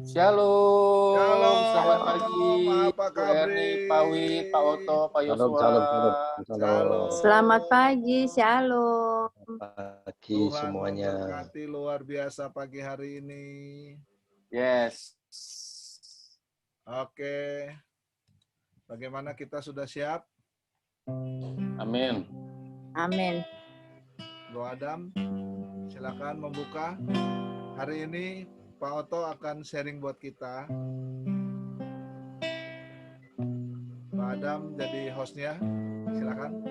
Shalom, selamat pagi, Shalom, apa Bu Erni, Pak Wid, Pak Oto, Pak Yosua. Shalom. Selamat pagi, Shalom. Pagi Tuhan semuanya. memberkati luar biasa pagi hari ini. Yes. Oke. Bagaimana kita sudah siap? Amin. Amin. Bro Adam, silakan membuka. Hari ini Pak Oto akan sharing buat kita. Pak Adam jadi hostnya, silakan.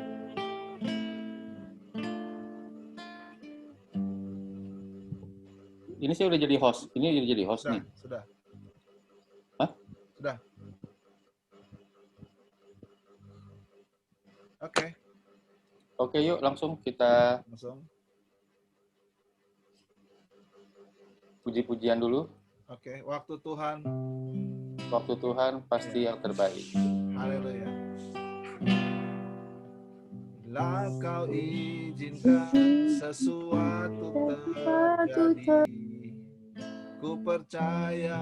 Ini saya udah jadi host. Ini udah jadi host nih. Sudah. Hah? Sudah. Oke. Oke, yuk langsung kita Langsung. puji-pujian dulu. Oke, waktu Tuhan. Waktu Tuhan pasti yang terbaik. Haleluya. Bila kau izinkan sesuatu terjadi, ku percaya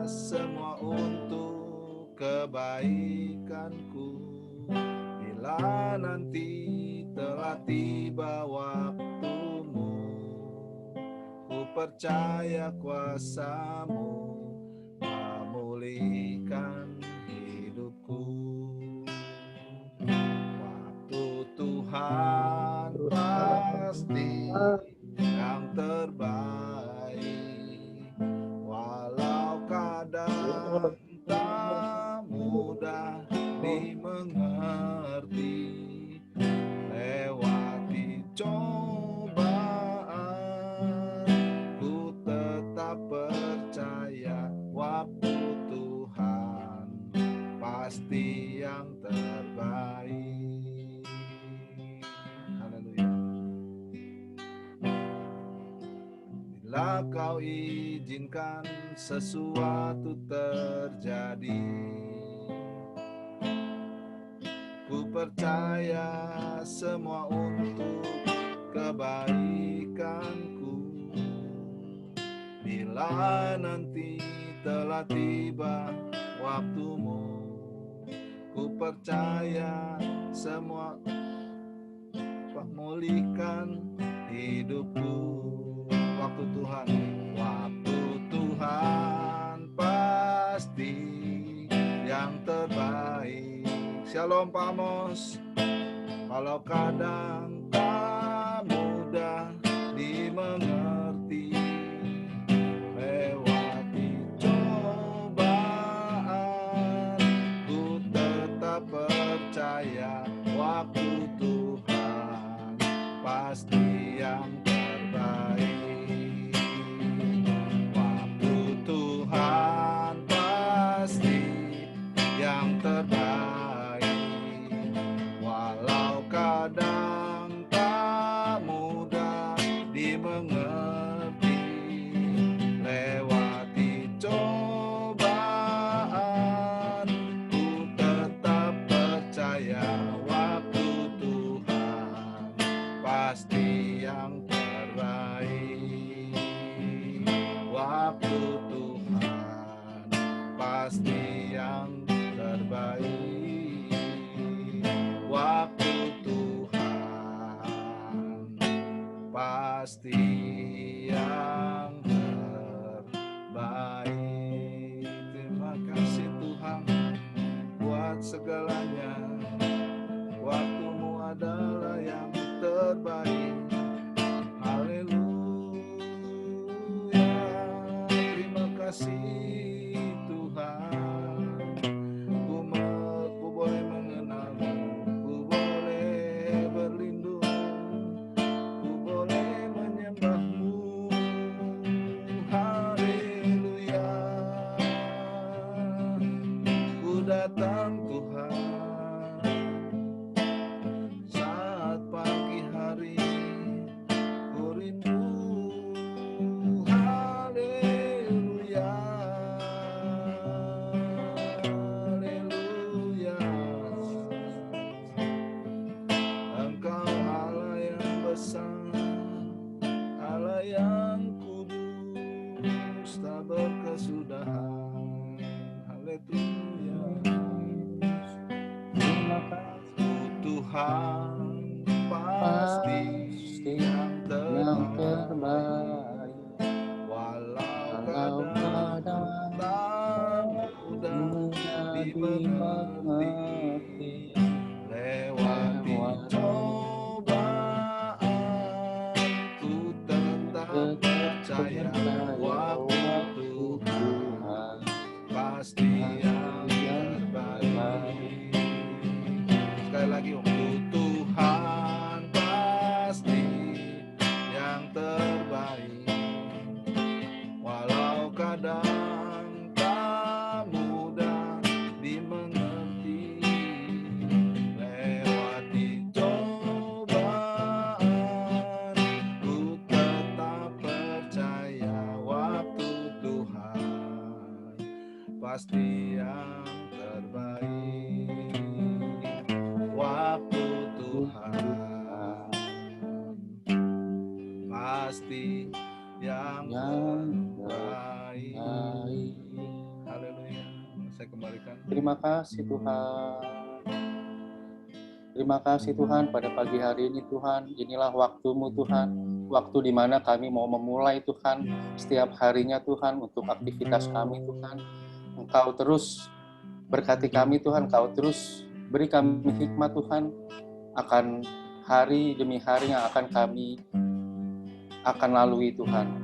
semua untuk kebaikanku. Bila nanti telah tiba waktumu, ku percaya kuasa-Mu memulihkan hidupku. Waktu Tuhan pasti yang terbaik, walau kadang tak mudah dimengerti, lewati cobaan, ku tetap percaya waktu Tuhan pasti yang terbaik. Haleluya. Bila kau izinkan sesuatu terjadi, ku percaya semua untuk kebaikanku. Bila nanti telah tiba waktumu, ku percaya semua memulihkan hidupku. Waktu Tuhan pasti yang terbaik. Shalom Pak Amos. Walau kadang tak mudah dimengerti, lewati cobaan, ku tetap percaya waktu Tuhan pasti yang terbaik. Waktu Tuhan pasti yang terbaik, walau kadang tak mudah dimengerti, lewati cobaan, ku tetap percaya waktu Tuhan pasti yang terbaik. Waktu Tuhan pasti yang terbaik. Waktu Tuhan pasti yang terbaik. Terima kasih Tuhan buat segalanya. Waktu-Mu adalah yang terbaik. Haleluya. Terima kasih Tuhan. Ku boleh mengenal-Mu, ku boleh berlindung, ku boleh menyembah-Mu. Haleluya. Ku datang Tuhan saat pagi hari, ku rindu. Haleluya. kesudahan. Haleluya. Terima kasih Tuhan pasti yang yang terbaik. terbaik. Walau Walau kadang kadang tak mudah dimengerti, lewati cobaan, ku tetap percaya waktu Tuhan pasti yang terbaik. Sekali lagi, waktu Tuhan pasti yang terbaik. Walau kadang tak mudah dimengerti, lewati cobaan, ku tetap percaya waktu Tuhan pasti yang terbaik. Waktu Tuhan pasti yang terbaik. Haleluya. Saya kembalikan. Terima kasih Tuhan. Terima kasih Tuhan pada pagi hari ini Tuhan. Inilah waktu-Mu Tuhan. Waktu di mana kami mau memulai Tuhan setiap harinya Tuhan untuk aktivitas kami Tuhan. Engkau terus berkati kami Tuhan. Engkau terus beri kami hikmat Tuhan akan hari demi hari yang akan kami akan lalui Tuhan.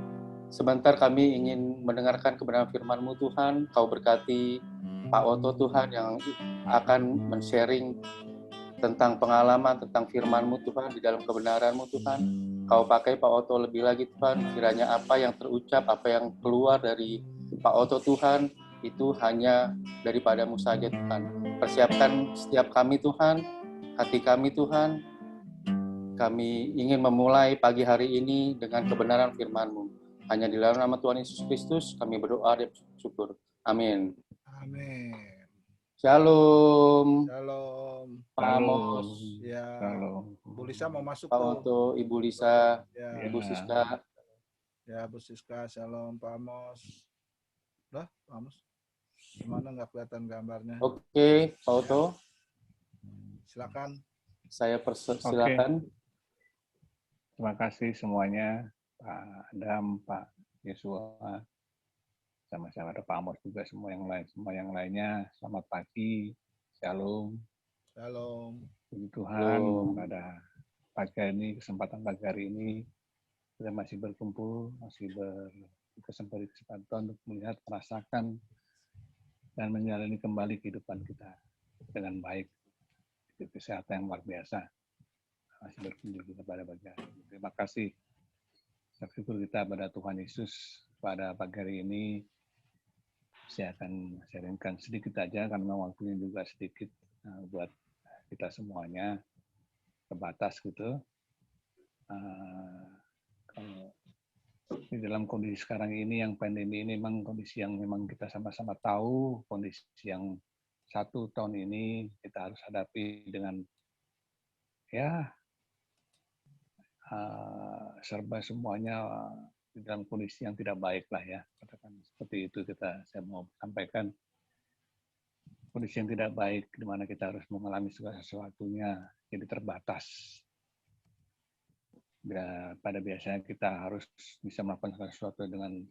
Sebentar kami ingin mendengarkan kebenaran firman-Mu Tuhan. Kau berkati Pak Oto Tuhan yang akan men-sharing tentang pengalaman, tentang firman-Mu Tuhan, di dalam kebenaran-Mu Tuhan. Kau pakai Pak Oto lebih lagi Tuhan, kiranya apa yang terucap, apa yang keluar dari Pak Oto Tuhan, itu hanya daripada-Mu saja Tuhan. Persiapkan setiap kami Tuhan, hati kami Tuhan. Kami ingin memulai pagi hari ini dengan kebenaran firman-Mu. Hanya di dalam nama Tuhan Yesus Kristus kami berdoa dan bersyukur. Amin. Amin. Shalom. Shalom. Pak Amos. Ya. Shalom. Bu Lisa mau masuk Pak tuh. Oto, Ibu Lisa, Ya. Ibu Siska. Ya, Bu Siska, shalom Pak Amos. Lah, Pak Amos. Gimana nggak kelihatan gambarnya? Oke, Pak Oto, Silakan. saya persilakan. Terima kasih semuanya, Pak Adam, Pak Yesua, sama-sama ada Pak Amos juga, semua yang lainnya. Selamat pagi, shalom. Shalom. Puji Tuhan, Shalom. pada pagi ini, kesempatan pagi hari ini, kita masih berkumpul, masih berkesempatan untuk melihat, merasakan, dan menjalani kembali kehidupan kita dengan baik, kesehatan yang luar biasa. Masih berkunjung kepada pagi hari ini. Terima kasih. Syukur kita pada Tuhan Yesus pada pagi hari ini. Saya akan sharingkan sedikit aja karena waktunya juga sedikit buat kita semuanya, terbatas gitu. Kalau di dalam kondisi sekarang ini yang pandemi ini memang kondisi yang memang kita sama-sama tahu, kondisi yang 1 tahun ini kita harus hadapi dengan serba semuanya di dalam kondisi yang tidak baik lah ya, katakan seperti itu. Saya mau sampaikan kondisi yang tidak baik di mana kita harus mengalami segala sesuatunya jadi terbatas. Pada biasanya kita harus bisa melakukan sesuatu dengan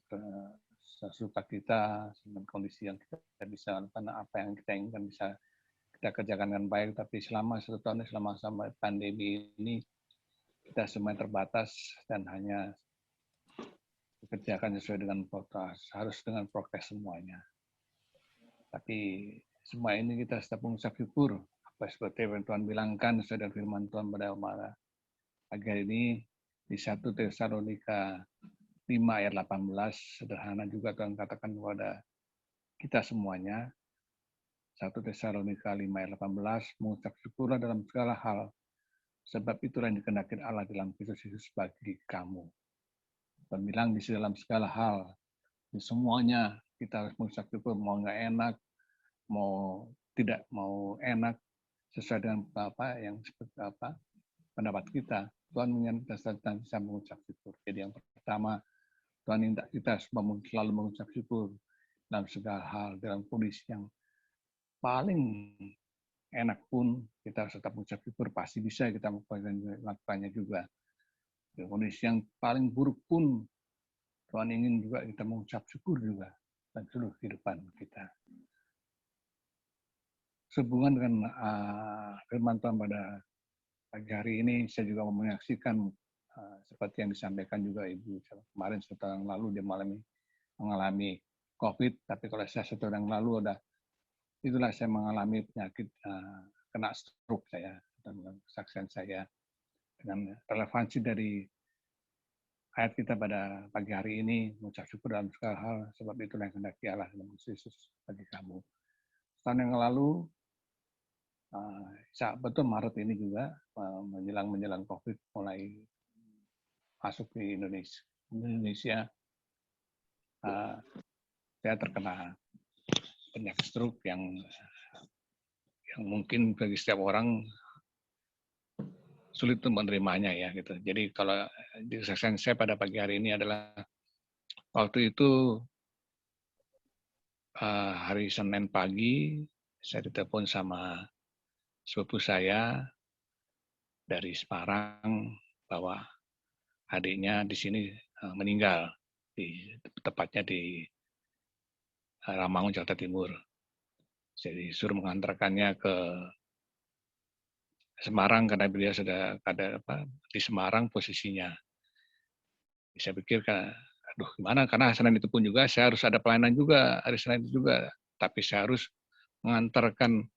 sesuka kita, dengan kondisi yang kita bisa melakukan, apa yang kita inginkan bisa kita kerjakan dengan baik. Tapi selama 1 tahun, selama pandemi ini, kita semua terbatas dan hanya dikerjakan sesuai dengan prokes, harus dengan prokes semuanya. Tapi semua ini kita tetap mengucap syukur, apa seperti yang Tuhan bilangkan sesuai dengan firman Tuhan pada pagi hari ini di 1 Tesalonika 5 ayat 18, sederhana juga Tuhan katakan kepada kita semuanya. 1 Tesalonika 5 ayat 18, mengucap syukurlah dalam segala hal, sebab itulah yang dikehendaki Allah dalam Kristus Yesus bagi kamu. Dan bilang di dalam segala hal, di semuanya kita harus mengucap syukur, mau nggak enak, mau tidak mau enak, sesuai dengan apa yang seperti apa pendapat kita. Tuhan menginginkan kita bisa mengucap syukur. Jadi yang pertama, Tuhan minta kita selalu mengucap syukur. dalam segala hal, dalam kondisi yang paling enak pun kita harus tetap mengucap syukur, pasti bisa kita melakukannya juga. Dalam kondisi yang paling buruk pun Tuhan ingin juga kita mengucap syukur juga dan seluruh kehidupan kita. Sehubungan dengan firman Tuhan pada pagi hari ini, saya juga menyaksikan seperti yang disampaikan juga Ibu kemarin 1 tahun yang lalu dia mengalami COVID, tapi kalau saya 1 tahun yang lalu itulah saya mengalami penyakit kena stroke saya dan kesaksian saya dengan relevansi dari ayat kita pada pagi hari ini mengucap syukur dalam segala hal, sebab itulah yang hendak Allah dalam Yesus bagi kamu. Tahun yang lalu betul Maret ini juga menjelang COVID mulai masuk di Indonesia, saya terkena penyakit stroke yang mungkin bagi setiap orang sulit untuk menerimanya ya gitu. Jadi kalau di kesaksian saya pada pagi hari ini adalah waktu itu hari Senin pagi saya ditelepon sama sepupu saya dari Semarang bahwa adiknya di sini meninggal, tepatnya di Ramangun, Jakarta Timur. Jadi suruh mengantarkannya ke Semarang karena beliau sudah ada di Semarang posisinya. Saya pikir aduh gimana, karena Senin itu pun juga saya harus ada pelayanan juga hari Senin itu juga, tapi saya harus mengantarkan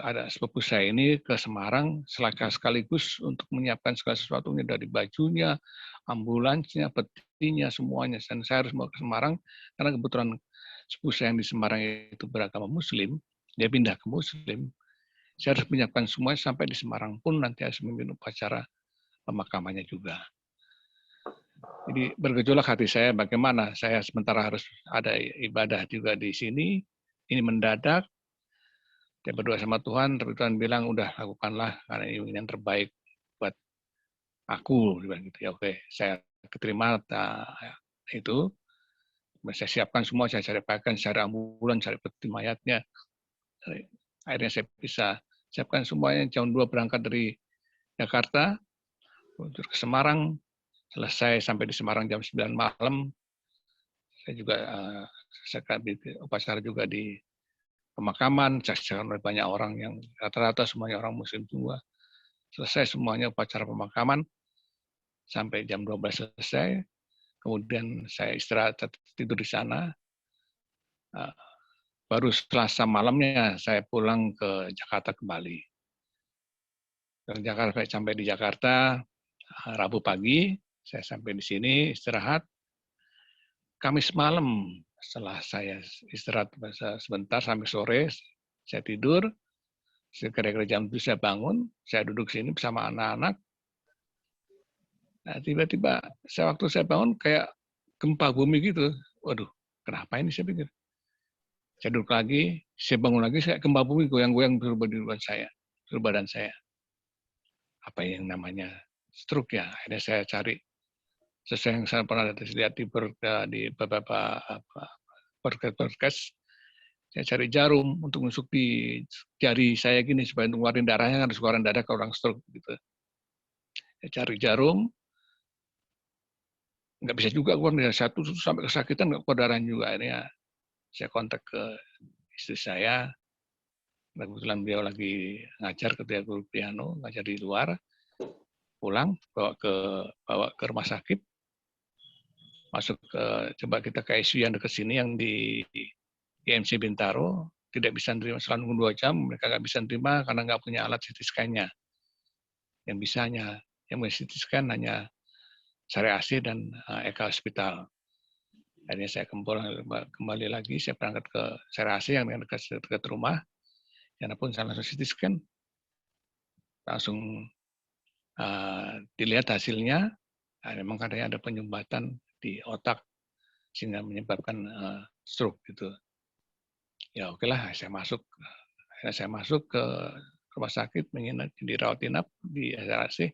ada sepupu saya ini ke Semarang sekaligus untuk menyiapkan segala sesuatunya dari bajunya, ambulansnya, petinya, semuanya. Dan saya harus mau ke Semarang karena kebetulan sepupu saya yang di Semarang itu beragama Muslim, dia pindah ke Muslim. Saya harus menyiapkan semuanya sampai di Semarang pun nanti harus memimpin upacara pemakamannya juga. Jadi bergejolak hati saya bagaimana saya sementara harus ada ibadah juga di sini, ini mendadak. Saya berdoa sama Tuhan, tapi Tuhan bilang, udah lakukanlah, karena ini yang terbaik buat aku. Gitu. Ya oke, saya keterima itu. Saya siapkan semua, saya cari pakaian, cari ambulan, cari peti mayatnya. Akhirnya saya bisa siapkan semuanya, jam 2 berangkat dari Jakarta, untuk ke Semarang. Selesai sampai di Semarang jam 9 malam. Saya juga upacara juga di pemakaman, saksikan oleh banyak orang yang rata-rata semuanya orang Muslim semua. Selesai semuanya upacara pemakaman, sampai jam 12 selesai. Kemudian saya istirahat tidur di sana. Baru Selasa malamnya saya pulang ke Jakarta kembali. Sampai di Jakarta, Rabu pagi, saya sampai di sini istirahat. Kamis malam, setelah saya istirahat sebentar sampai sore, saya tidur. Kira-kira jam 7 saya bangun, saya duduk sini bersama anak-anak. Nah, tiba-tiba waktu saya bangun kayak gempa bumi gitu. Waduh, kenapa ini saya pikir. Saya duduk lagi, saya bangun lagi, saya gempa bumi goyang-goyang berubah di badan saya. Apa yang namanya stroke ya. Akhirnya saya cari sesuai yang saya pernah lihat di beberapa podcast. Saya cari jarum untuk nusuk di jari saya gini supaya ngeluarin darahnya, harus keluarin darah ke orang stroke gitu. Saya cari jarum, nggak bisa juga keluar dari satu sampai kesakitan nggak keluar darahnya juga. Akhirnya saya kontak ke istri saya. Kebetulan beliau lagi ngajar ketika guru piano, ngajar di luar. Pulang bawa ke rumah sakit. Masuk coba kita ke ICU yang dekat sini yang di IMC Bintaro, tidak bisa nerima selama 2 jam, mereka nggak bisa nerima karena nggak punya alat CT scan-nya. Yang bisanya, yang punya CT scan hanya Sari AC dan Eka Hospital. Akhirnya saya kembali lagi, saya berangkat ke Sari AC yang dekat rumah. Yang pun saya langsung CT scan, langsung dilihat hasilnya, memang katanya ada penyumbatan di otak sehingga menyebabkan stroke gitu. Ya oke lah, saya masuk ke rumah sakit, dirawat inap di SRAC.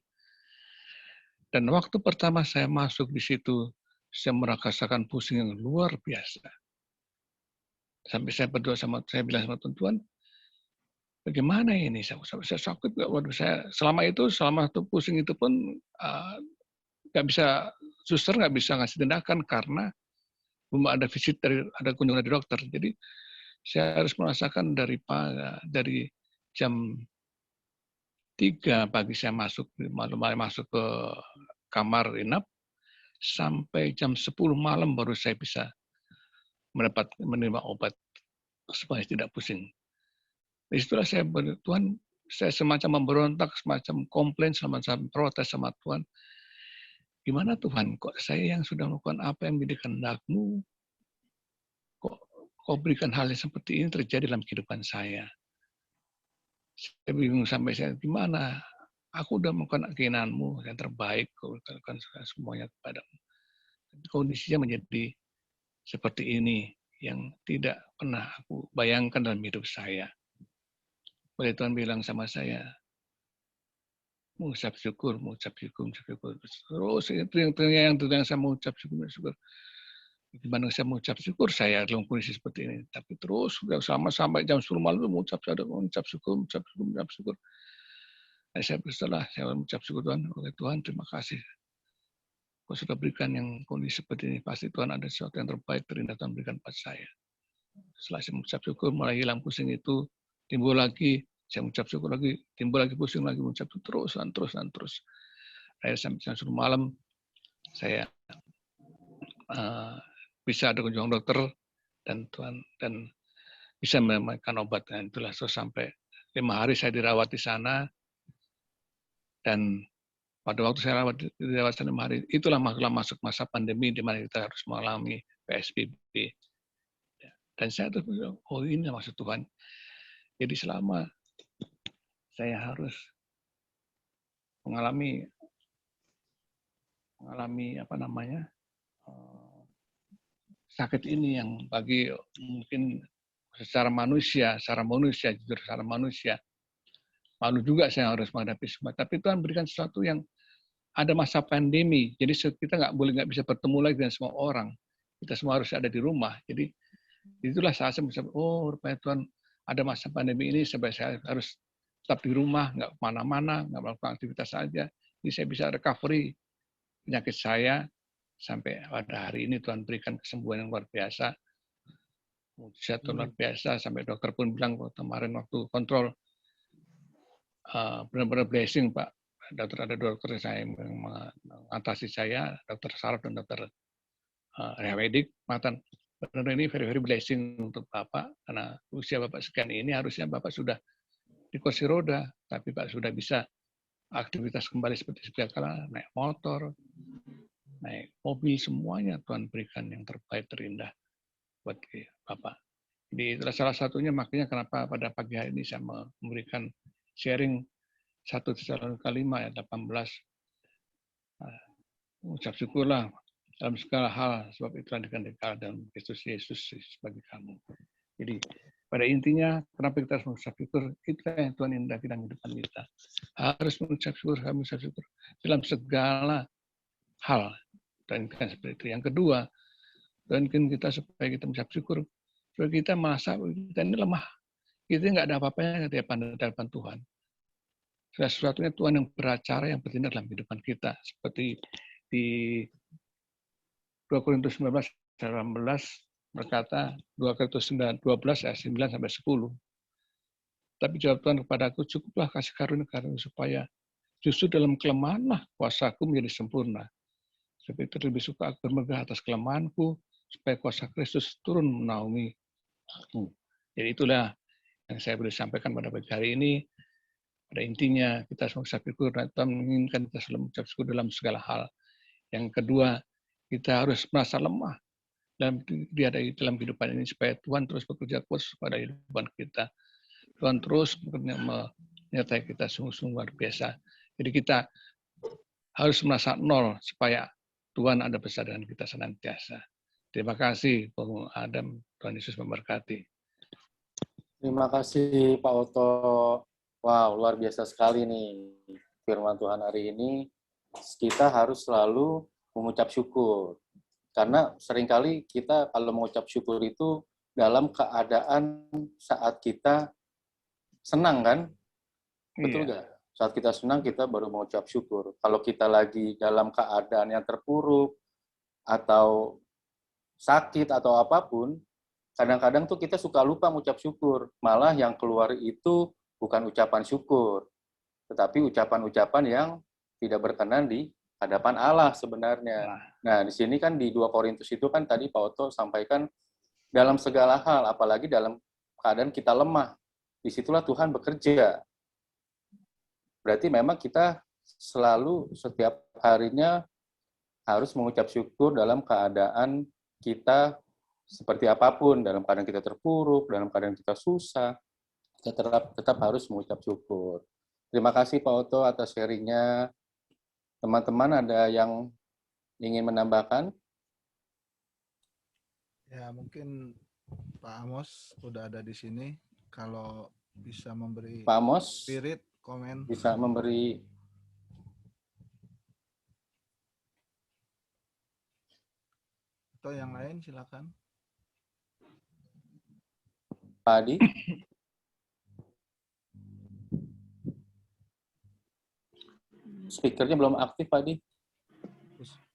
Dan waktu pertama saya masuk di situ, saya merasakan pusing yang luar biasa. Sampai saya berdoa saya bilang sama Tuhan, bagaimana ini? Saya sakit nggak? Waduh, selama itu pusing itu pun nggak bisa, suster nggak bisa ngasih tindakan karena belum ada ada kunjungan dari dokter. Jadi saya harus merasakan dari jam 3 pagi saya mulai masuk ke kamar inap sampai jam 10 malam baru saya bisa menerima obat supaya tidak pusing. Disitulah saya Tuhan, saya semacam memberontak, semacam komplain, semacam protes sama Tuhan. Gimana Tuhan, kok saya yang sudah melakukan apa yang menjadi kehendak-Mu, kok Kau berikan hal yang seperti ini terjadi dalam kehidupan saya. Saya bingung sampai saya, gimana? Aku udah melakukan keinginan-Mu yang terbaik, Kau lakukan semuanya kepadamu. Kondisinya menjadi seperti ini, yang tidak pernah aku bayangkan dalam hidup saya. Boleh Tuhan bilang sama saya, mengucap syukur. Terus itu yang saya mengucap syukur. Gimana saya mengucap syukur saya dalam kondisi seperti ini. Tapi terus sampai jam 10 malam mengucap syukur. Nah, setelah saya mengucap syukur Tuhan, oleh Tuhan terima kasih. Kau sudah berikan yang kondisi seperti ini. Pasti Tuhan ada sesuatu yang terbaik terindah Tuhan berikan pada saya. Setelah saya mengucap syukur, mulai hilang pusing itu, timbul lagi, saya mengucap syukur lagi, timbul lagi pusing lagi, mengucap syukur terus. Akhirnya sampai jam 10 malam, saya bisa ada kunjungan dokter dan bisa memberikan obat. Dan itulah sampai 5 hari saya dirawat di sana. Dan pada waktu saya dirawat 5 hari, itulah masuk masa pandemi di mana kita harus mengalami PSBB. Dan saya terus bilang, oh ini maksud Tuhan. Jadi selama saya harus mengalami sakit ini yang bagi mungkin secara manusia, jujur secara manusia, malu juga saya harus menghadapi semua. Tapi Tuhan berikan sesuatu yang ada masa pandemi, jadi kita nggak bisa bertemu lagi dengan semua orang. Kita semua harus ada di rumah. Jadi itulah saat saya bisa, oh rupanya Tuhan ada masa pandemi ini, saya harus tetap di rumah, nggak kemana-mana, nggak melakukan aktivitas saja. Jadi saya bisa recovery penyakit saya, sampai pada hari ini Tuhan berikan kesembuhan yang luar biasa. Mujizat luar biasa, sampai dokter pun bilang kemarin waktu kontrol, benar-benar blessing Pak. Ada dokter saya yang mengatasi saya, dokter saraf dan dokter Rewedik, mengatakan benar ini very blessing untuk Bapak, karena usia Bapak sekian ini harusnya Bapak sudah di kursi roda, tapi Pak sudah bisa aktivitas kembali seperti kala, naik motor, naik mobil, semuanya Tuhan berikan yang terbaik terindah buat Bapak. Jadi itulah salah satunya, makanya kenapa pada pagi hari ini saya memberikan sharing 1 Tesalonika 5 ayat 18. Ucap syukurlah dalam segala hal, sebab itulah dikandalkan dalam Kristus Yesus sebagai kamu. Jadi pada intinya, kenapa kita harus mengucap syukur? Itulah yang Tuhan indahkan dalam kehidupan kita. Harus mengucap syukur, dalam segala hal. Dan seperti itu. Yang kedua, dan kita supaya kita mengucap syukur, supaya kita merasa kita ini lemah. Kita nggak ada apa-apanya di hadapan Tuhan. Segala sesuatunya Tuhan yang beracara, yang bertindak dalam kehidupan kita. Seperti di 2 Korintus 19 berkata, 2 Korintus 12 ayat 9 sampai 10. Tapi jawab Tuhan kepadaku, cukuplah kasih karunia supaya justru dalam kelemahanlah kuasaku menjadi sempurna. Sebab itu lebih suka aku bermegah atas kelemahanku, supaya kuasa Kristus turun menaungi aku. Jadi itulah yang saya boleh sampaikan pada pagi hari ini. Pada intinya kita harus mengucap syukur, dan Tuhan menginginkan kita selalu mengucap syukur dalam segala hal. Yang kedua, kita harus merasa lemah dalam kehidupan ini, supaya Tuhan terus bekerja kuat pada kehidupan kita. Tuhan terus menyertai kita sungguh-sungguh luar biasa. Jadi kita harus merasa nol supaya Tuhan ada bersama dengan kita senantiasa. Terima kasih, Bung Adam. Tuhan Yesus memberkati. Terima kasih, Pak Oto. Wow, luar biasa sekali nih firman Tuhan hari ini. Kita harus selalu mengucap syukur. Karena seringkali kita kalau mengucap syukur itu dalam keadaan saat kita senang kan? Betul Iya. nggak? Saat kita senang kita baru mengucap syukur. Kalau kita lagi dalam keadaan yang terpuruk atau sakit atau apapun, kadang-kadang tuh kita suka lupa mengucap syukur. Malah yang keluar itu bukan ucapan syukur, tetapi ucapan-ucapan yang tidak berkenan di hadapan Allah sebenarnya. Nah, Nah, di sini kan di 2 Korintus itu kan tadi Pak Otto sampaikan dalam segala hal, apalagi dalam keadaan kita lemah. Disitulah Tuhan bekerja. Berarti memang kita selalu setiap harinya harus mengucap syukur dalam keadaan kita seperti apapun, dalam keadaan kita terpuruk, dalam keadaan kita susah, kita tetap harus mengucap syukur. Terima kasih Pak Otto atas sharing-nya. Teman-teman ada yang ingin menambahkan? Ya, mungkin Pak Amos udah ada di sini. Kalau bisa memberi Pak Amos spirit, komen. bisa memberi Atau yang lain silakan. Pak Adi. Speakernya belum aktif, Pak Adi.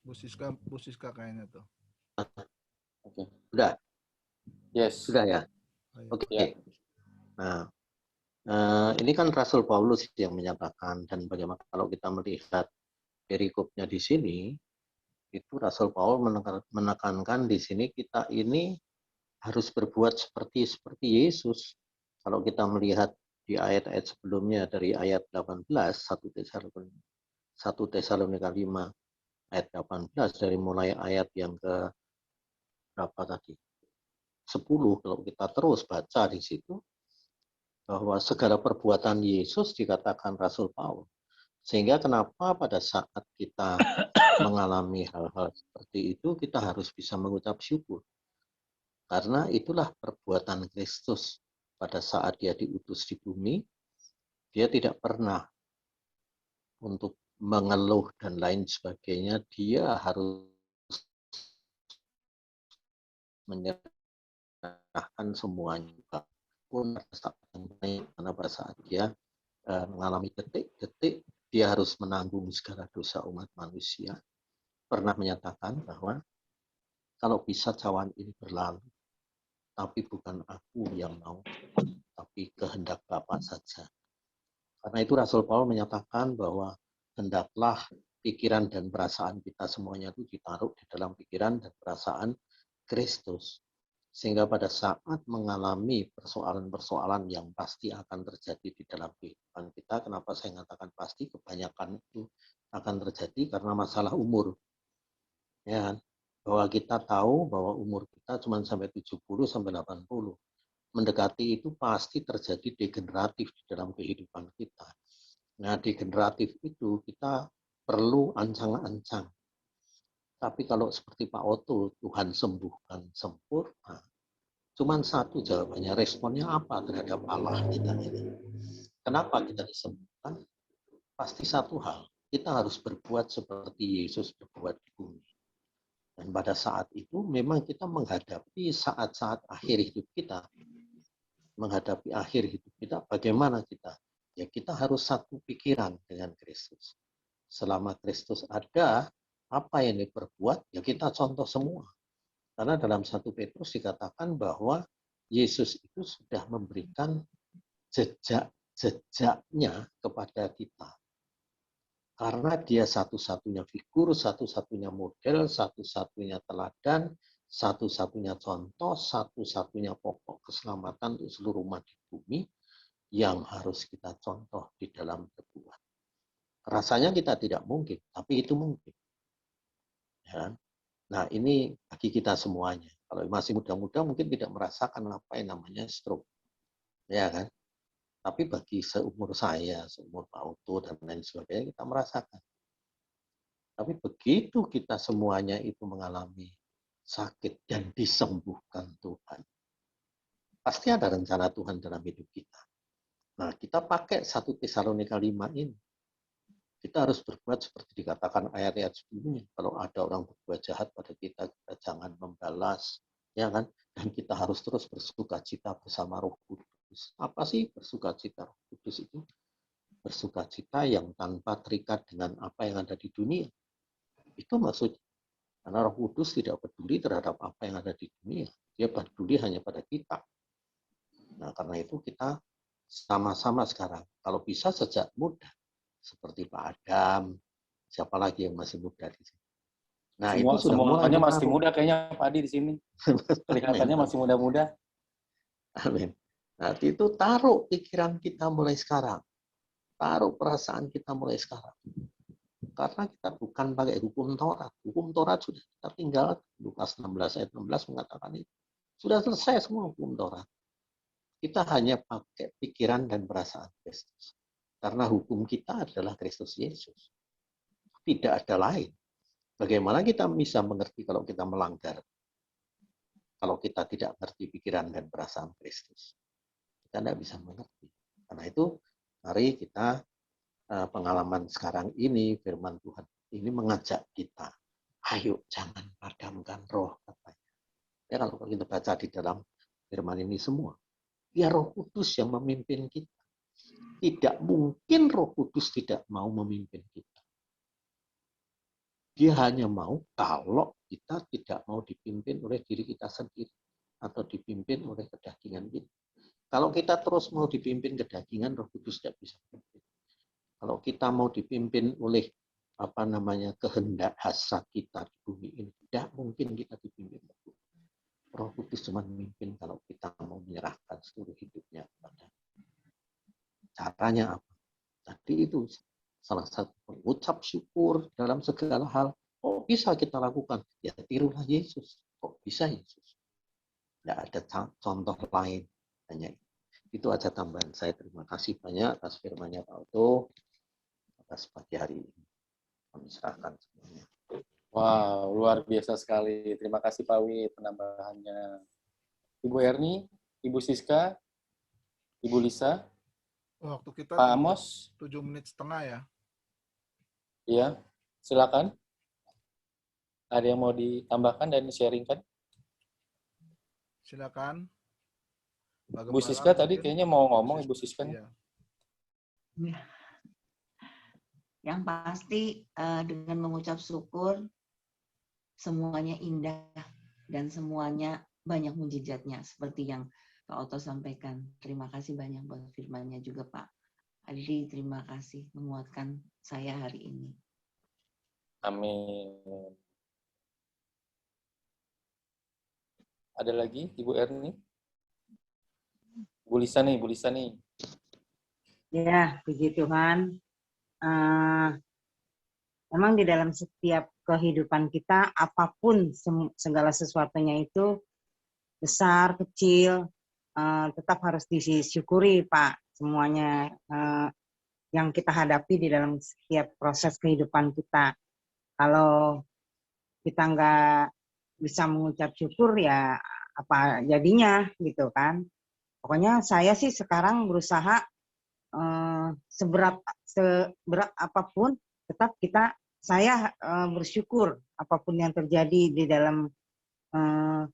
Bu Siska kayaknya tuh. Oke. Sudah, Yes. sudah ya. Oh, iya. Oke. Ya. Nah, ini kan Rasul Paulus yang menyatakan, dan bagaimana kalau kita melihat perikopnya di sini, itu Rasul Paulus menekankan di sini kita ini harus berbuat seperti Yesus. Kalau kita melihat di ayat-ayat sebelumnya dari ayat 18, 1 Tesalonika 5 ayat 18, dari mulai ayat yang ke berapa tadi? 10, kalau kita terus baca di situ, bahwa segala perbuatan Yesus dikatakan Rasul Paulus. Sehingga kenapa pada saat kita mengalami hal-hal seperti itu, kita harus bisa mengucap syukur. Karena itulah perbuatan Kristus pada saat dia diutus di bumi. Dia tidak pernah untuk mengeluh dan lain sebagainya. Dia harus menyerahkan semuanya. Pun karena pada saat dia mengalami detik-detik, dia harus menanggung segala dosa umat manusia. Pernah menyatakan bahwa kalau bisa cawan ini berlalu, tapi bukan aku yang mau, tapi kehendak Bapa saja. Karena itu Rasul Paulus menyatakan bahwa hendaklah pikiran dan perasaan kita semuanya itu ditaruh di dalam pikiran dan perasaan Kristus. Sehingga pada saat mengalami persoalan-persoalan yang pasti akan terjadi di dalam kehidupan kita, kenapa saya mengatakan pasti, kebanyakan itu akan terjadi karena masalah umur. Ya, bahwa kita tahu bahwa umur kita cuma sampai 70 sampai 80. Mendekati itu pasti terjadi degeneratif di dalam kehidupan kita. Nah, degeneratif itu kita perlu ancang-ancang. Tapi kalau seperti Pak Otto, Tuhan sembuhkan sempurna, cuma satu jawabannya, responnya apa terhadap Allah kita ini. Kenapa kita disembuhkan? Pasti satu hal, kita harus berbuat seperti Yesus berbuat di bumi. Dan pada saat itu memang kita menghadapi saat-saat akhir hidup kita. Menghadapi akhir hidup kita, bagaimana kita? Ya kita harus satu pikiran dengan Kristus. Selama Kristus ada, apa yang diperbuat, ya kita contoh semua. Karena dalam 1 Petrus dikatakan bahwa Yesus itu sudah memberikan jejak-jejaknya kepada kita. Karena dia satu-satunya figur, satu-satunya model, satu-satunya teladan, satu-satunya contoh, satu-satunya pokok keselamatan untuk seluruh umat di bumi yang harus kita contoh di dalam berbuat. Rasanya kita tidak mungkin, tapi itu mungkin. Ya. Nah, ini bagi kita semuanya. Kalau masih muda-muda mungkin tidak merasakan apa yang namanya stroke. Ya kan? Tapi bagi seumur saya, seumur Pak Otto dan lain sebagainya, kita merasakan. Tapi begitu kita semuanya itu mengalami sakit dan disembuhkan Tuhan, pasti ada rencana Tuhan dalam hidup kita. Nah, kita pakai 1 Tesalonika 5 ini. Kita harus berbuat seperti dikatakan ayat-ayat sebelumnya. Kalau ada orang berbuat jahat pada kita, kita jangan membalas, ya kan? Dan kita harus terus bersukacita bersama Roh Kudus. Apa sih bersukacita Roh Kudus itu? Bersukacita yang tanpa terikat dengan apa yang ada di dunia. Itu maksudnya. Karena Roh Kudus tidak peduli terhadap apa yang ada di dunia. Dia peduli hanya pada kita. Nah, karena itu kita sama-sama sekarang. Kalau bisa sejak muda. Seperti Pak Adam, siapa lagi yang masih muda di sini. Nah, itu sudah mulai semuanya menaruh. masih muda kayaknya Pak Adi di sini. Kelihatannya masih muda-muda. Amin. Nah, itu taruh pikiran kita mulai sekarang. Taruh perasaan kita mulai sekarang. Karena kita bukan pakai hukum Taurat. Hukum Taurat sudah kita tinggal. Lukas 16 ayat 16 mengatakan itu. Sudah selesai semua hukum Taurat. Kita hanya pakai pikiran dan perasaan Kristus. Karena hukum kita adalah Kristus Yesus. Tidak ada lain. Bagaimana kita bisa mengerti kalau kita melanggar? Kalau kita tidak mengerti pikiran dan perasaan Kristus. Kita tidak bisa mengerti. Karena itu, mari kita pengalaman sekarang ini, firman Tuhan ini mengajak kita. Ayo jangan padamkan roh, katanya. Ya, kalau kita baca di dalam firman ini semua. Ya Roh Kudus yang memimpin kita. Tidak mungkin Roh Kudus tidak mau memimpin kita. Dia hanya mau kalau kita tidak mau dipimpin oleh diri kita sendiri atau dipimpin oleh kedagingan kita. Kalau kita terus mau dipimpin kedagingan, Roh Kudus tidak bisa memimpin. Kalau kita mau dipimpin oleh kehendak hasrat kita di bumi ini, tidak mungkin kita dipimpin. Roh Kudus cuma memimpin kalau kita mau menyerahkan seluruh hidupnya kepada. Caranya apa? Tadi itu salah satu mengucap syukur dalam segala hal. Kok bisa kita lakukan? Ya tirulah Yesus. Kok bisa Yesus? Tidak ada contoh lain. Hanya itu aja tambahan saya. Terima kasih banyak atas firman-Nya Pak Otto atas pagi hari ini. Kami serahkan semuanya. Wow, luar biasa sekali. Terima kasih Pak Wi penambahannya. Ibu Erni, Ibu Siska, Ibu Lisa, Waktu kita Pak Amos, 7 menit setengah ya. ya, silakan. Ada yang mau ditambahkan dan sharingkan? Silakan. Bu Siska tadi kayaknya mau ngomong, Ibu Siska. Iya. Yang pasti dengan mengucap syukur, semuanya indah dan semuanya banyak mujizatnya seperti yang Pak Otto sampaikan. Terima kasih banyak buat firman-Nya juga Pak Adi. Terima kasih menguatkan saya hari ini. Amin. Ada lagi Ibu Erni? Bu Lisa nih. Ya, puji Tuhan. Memang di dalam setiap kehidupan kita, apapun segala sesuatunya itu besar, kecil, tetap harus disyukuri, Pak. Semuanya yang kita hadapi di dalam setiap proses kehidupan kita. Kalau kita nggak bisa mengucap syukur, ya apa jadinya, gitu kan. Pokoknya saya sih sekarang berusaha seberat apapun, tetap saya bersyukur apapun yang terjadi di dalam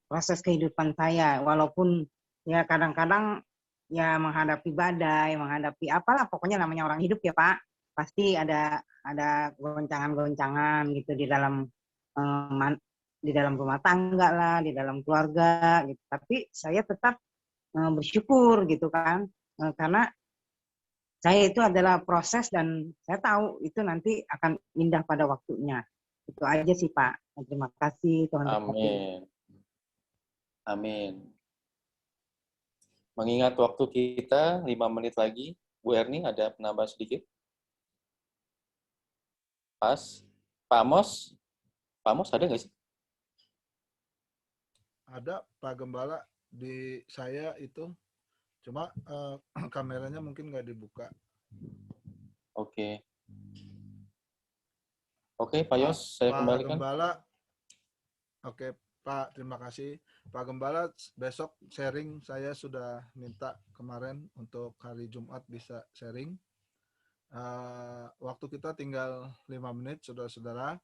proses kehidupan saya, walaupun ya kadang-kadang ya menghadapi badai, menghadapi apalah, pokoknya namanya orang hidup ya Pak, pasti ada goncangan-goncangan gitu di dalam rumah tangga lah, di dalam keluarga gitu. Tapi saya tetap bersyukur gitu kan, karena saya itu adalah proses dan saya tahu itu nanti akan indah pada waktunya. Itu aja sih Pak. Terima kasih Tuhan. Amin. Amin. Mengingat waktu kita 5 menit lagi, Bu Erni ada penambahan sedikit? Pas. Pak Amos ada nggak sih? Ada Pak Gembala di saya itu. Cuma kameranya mungkin nggak dibuka. Oke, Pak Yos, saya kembalikan. Gembala, oke Pak, terima kasih. Pak Gembala, besok sharing saya sudah minta kemarin untuk hari Jumat bisa sharing. Waktu kita tinggal 5 menit, saudara-saudara.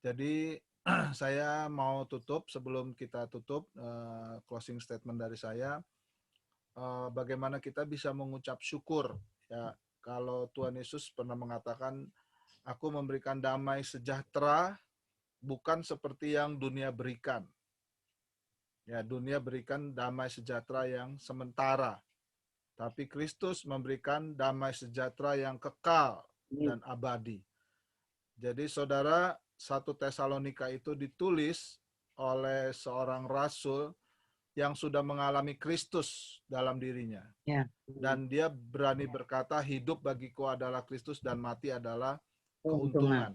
Jadi saya mau tutup. Sebelum kita tutup, closing statement dari saya, bagaimana kita bisa mengucap syukur. Ya, kalau Tuhan Yesus pernah mengatakan, aku memberikan damai sejahtera bukan seperti yang dunia berikan. Ya, dunia berikan damai sejahtera yang sementara. Tapi Kristus memberikan damai sejahtera yang kekal dan abadi. Jadi saudara, 1 Tesalonika itu ditulis oleh seorang rasul yang sudah mengalami Kristus dalam dirinya. Ya. Dan dia berani berkata, hidup bagiku adalah Kristus dan mati adalah keuntungan.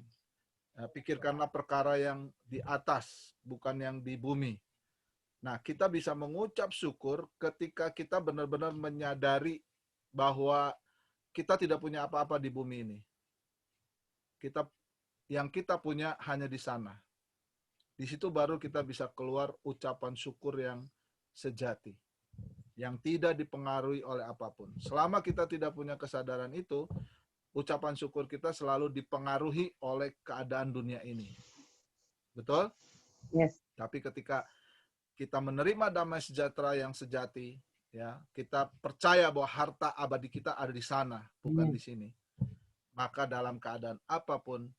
Pikirkanlah perkara yang di atas, bukan yang di bumi. Nah, kita bisa mengucap syukur ketika kita benar-benar menyadari bahwa kita tidak punya apa-apa di bumi ini. Yang kita punya hanya di sana. Di situ baru kita bisa keluar ucapan syukur yang sejati, yang tidak dipengaruhi oleh apapun. Selama kita tidak punya kesadaran itu, ucapan syukur kita selalu dipengaruhi oleh keadaan dunia ini. Betul? Yes. Tapi ketika kita menerima damai sejahtera yang sejati, ya, kita percaya bahwa harta abadi kita ada di sana, bukan di sini. Maka dalam keadaan apapun,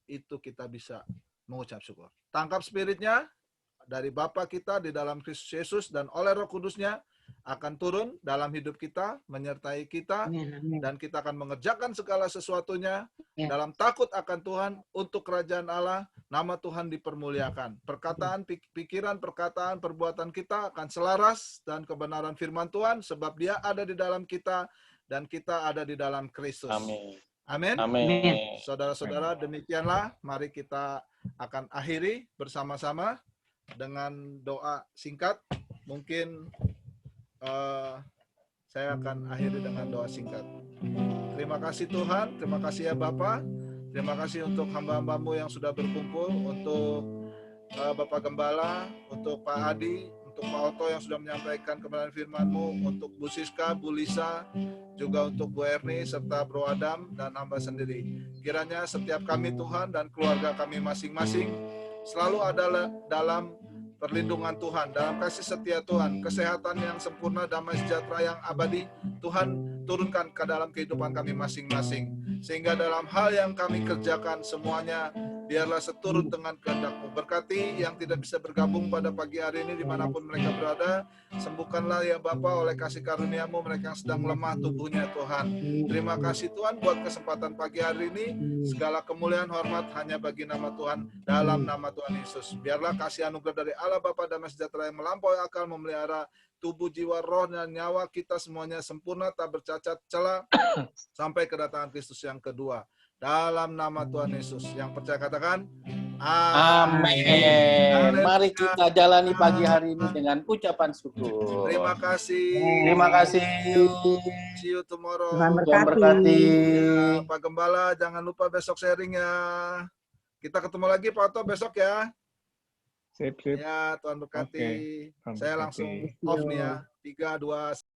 itu kita bisa mengucap syukur. Tangkap spiritnya dari Bapa kita di dalam Kristus Yesus dan oleh Roh Kudusnya akan turun dalam hidup kita, menyertai kita, dan kita akan mengerjakan segala sesuatunya dalam takut akan Tuhan untuk kerajaan Allah, nama Tuhan dipermuliakan. Perkataan, pikiran, perkataan, perbuatan kita akan selaras dan kebenaran firman Tuhan, sebab Dia ada di dalam kita dan kita ada di dalam Kristus. Amin. Amin. Amin. Saudara-saudara, demikianlah. Mari kita akan akhiri bersama-sama dengan doa singkat. Mungkin saya akan akhiri dengan doa singkat. Terima kasih Tuhan, terima kasih ya Bapa. Terima kasih untuk hamba-hambamu yang sudah berkumpul, untuk Bapak Gembala, untuk Pak Adi, untuk Pak Oto yang sudah menyampaikan kebenaran firman-Mu, untuk Bu Siska, Bu Lisa, juga untuk Bu Erni, serta Bro Adam, dan hamba sendiri. Kiranya setiap kami Tuhan dan keluarga kami masing-masing selalu ada dalam perlindungan Tuhan, dalam kasih setia Tuhan, kesehatan yang sempurna, damai sejahtera yang abadi, Tuhan turunkan ke dalam kehidupan kami masing-masing. Sehingga dalam hal yang kami kerjakan semuanya, biarlah seturut dengan kehendak-Mu. Berkati yang tidak bisa bergabung pada pagi hari ini dimanapun mereka berada. Sembuhkanlah ya Bapa oleh kasih karunia-Mu mereka yang sedang lemah tubuhnya Tuhan. Terima kasih Tuhan buat kesempatan pagi hari ini. Segala kemuliaan hormat hanya bagi nama Tuhan, dalam nama Tuhan Yesus. Biarlah kasih anugerah dari Allah Bapa damai sejahtera yang melampaui akal memelihara tubuh, jiwa, roh, dan nyawa kita semuanya sempurna, tak bercacat celah sampai kedatangan Kristus yang kedua. Dalam nama Tuhan Yesus. Yang percaya katakan Amin. Mari kita jalani pagi hari ini dengan ucapan syukur. Terima kasih. Terima kasih. See you tomorrow. Tuhan berkati. Ya, Pak Gembala, jangan lupa besok sharing ya. Kita ketemu lagi Pak Oto besok ya. Sip. Ya, Tuhan berkati. Oke. Tuhan Saya berkati. langsung off nih ya. 3, 2,